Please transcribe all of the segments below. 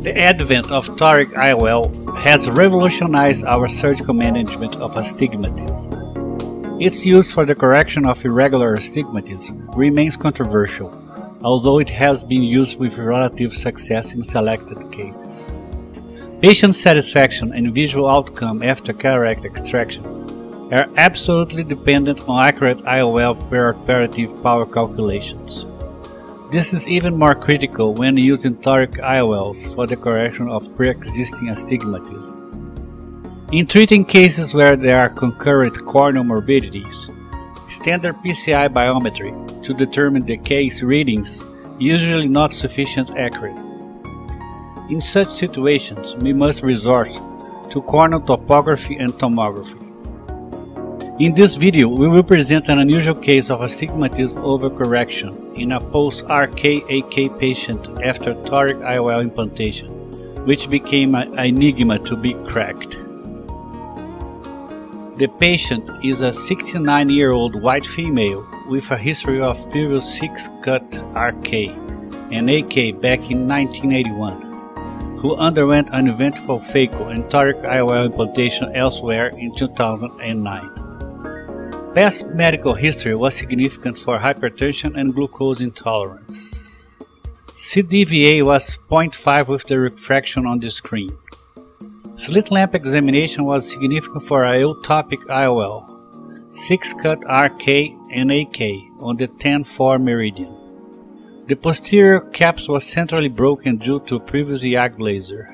The advent of toric IOL has revolutionized our surgical management of astigmatism. Its use for the correction of irregular astigmatism remains controversial, although it has been used with relative success in selected cases. Patient satisfaction and visual outcome after cataract extraction are absolutely dependent on accurate IOL perioperative power calculations. This is even more critical when using toric IOLs for the correction of pre-existing astigmatism. In treating cases where there are concurrent corneal morbidities, standard PCI biometry to determine the case readings is usually not sufficiently accurate. In such situations, we must resort to corneal topography and tomography. In this video, we will present an unusual case of astigmatism overcorrection in a post-RK-AK patient after toric IOL implantation, which became an enigma to be cracked. The patient is a 69-year-old white female with a history of previous 6-cut RK and AK back in 1981, who underwent an eventful phaco and toric IOL implantation elsewhere in 2009. Past medical history was significant for hypertension and glucose intolerance. CDVA was 0.5 with the refraction on the screen. Slit lamp examination was significant for a ectopic IOL, 6-cut RK and AK on the 10-4 meridian. The posterior caps was centrally broken due to previous YAG laser.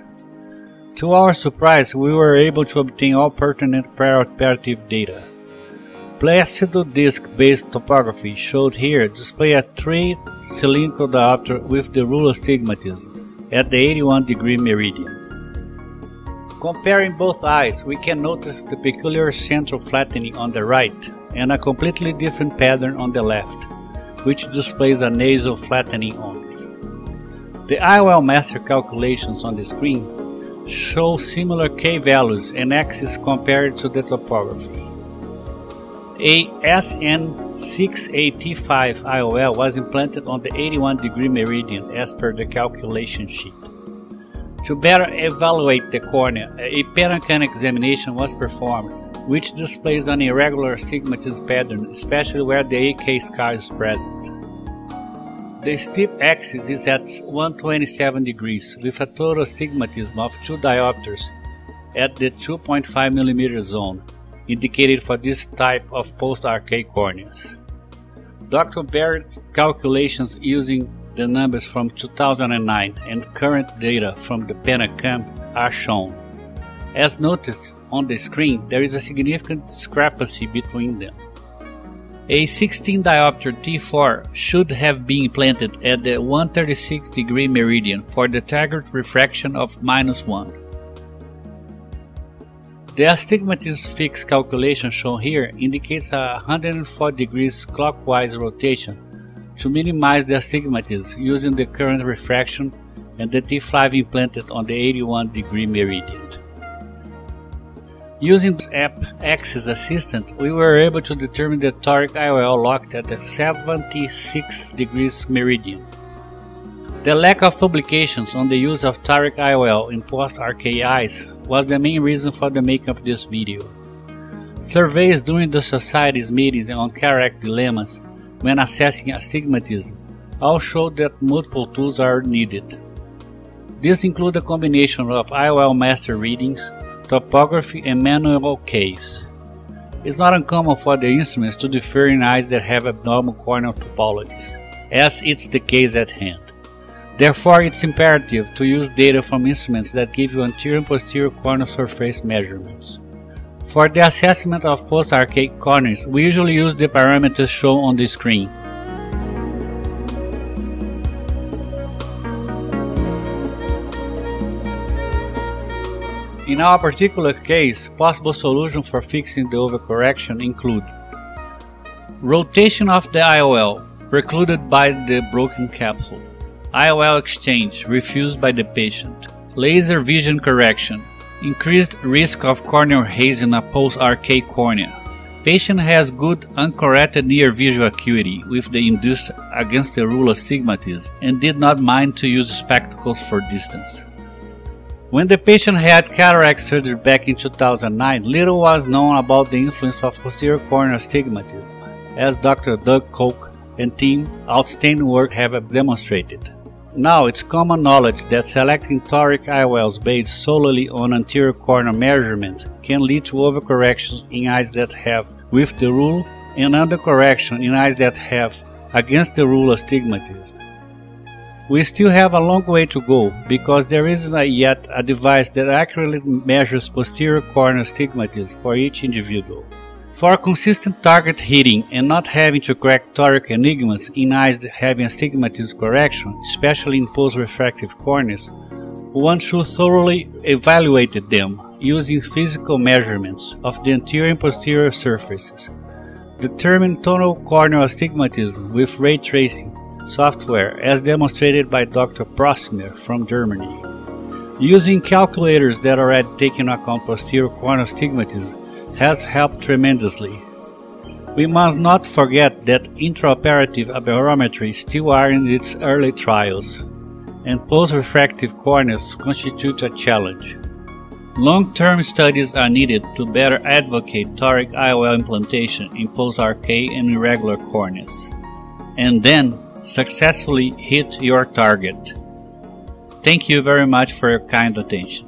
To our surprise, we were able to obtain all pertinent perioperative data. Placido disc-based topography showed here display a 3 cylindrical diopter with the rule astigmatism at the 81-degree meridian. Comparing both eyes, we can notice the peculiar central flattening on the right and a completely different pattern on the left, which displays a nasal flattening only. The IOL master calculations on the screen show similar K values and axes compared to the topography. A SN6AT5 IOL was implanted on the 81-degree meridian as per the calculation sheet. To better evaluate the cornea, a PET examination was performed, which displays an irregular astigmatism pattern, especially where the AK scar is present. The steep axis is at 127 degrees, with a total astigmatism of 2 diopters at the 2.5 mm zone, indicated for this type of post-RK corneas. Dr. Barrett's calculations using the numbers from 2009 and current data from the PENACAM are shown. As noticed on the screen, there is a significant discrepancy between them. A 16-diopter T4 should have been implanted at the 136-degree meridian for the target refraction of -1. The astigmatism fix calculation shown here indicates a 104 degrees clockwise rotation to minimize the astigmatism using the current refraction and the T5 implanted on the 81-degree meridian. Using this axis assistant, we were able to determine the toric IOL locked at the 76 degrees meridian. The lack of publications on the use of toric IOL in post-RK eyes was the main reason for the making of this video. Surveys during the Society's meetings on cataract dilemmas when assessing astigmatism all showed that multiple tools are needed. These include a combination of IOL master readings, topography and manual case. It's not uncommon for the instruments to differ in eyes that have abnormal corneal topologies, as it's the case at hand. Therefore, it's imperative to use data from instruments that give you anterior and posterior corneal surface measurements. For the assessment of post-RK corneas, we usually use the parameters shown on the screen. In our particular case, possible solutions for fixing the overcorrection include rotation of the IOL, precluded by the broken capsule, IOL exchange, refused by the patient, laser vision correction, increased risk of corneal haze in a post-RK cornea, Patient has good uncorrected near visual acuity with the induced against the rule astigmatism and did not mind to use spectacles for distance. When the patient had cataract surgery back in 2009, little was known about the influence of posterior corneal astigmatism, as Dr. Doug Koch and team outstanding work have demonstrated. Now it's common knowledge that selecting toric IOLs based solely on anterior corneal measurement can lead to overcorrection in eyes that have with the rule and undercorrection in eyes that have against the rule astigmatism. We still have a long way to go because there isn't yet a device that accurately measures posterior corneal astigmatism for each individual. For consistent target hitting and not having to correct toric enigmas in eyes having astigmatism correction, especially in post-refractive corneas, one should thoroughly evaluate them using physical measurements of the anterior and posterior surfaces. Determine total corneal astigmatism with ray tracing software as demonstrated by Dr. Prosner from Germany. Using calculators that already take into account posterior corneal astigmatism has helped tremendously. We must not forget that intraoperative aberrometry still are in its early trials, and post-refractive corneas constitute a challenge. Long-term studies are needed to better advocate toric IOL implantation in post-RK and irregular corneas, and then successfully hit your target. Thank you very much for your kind attention.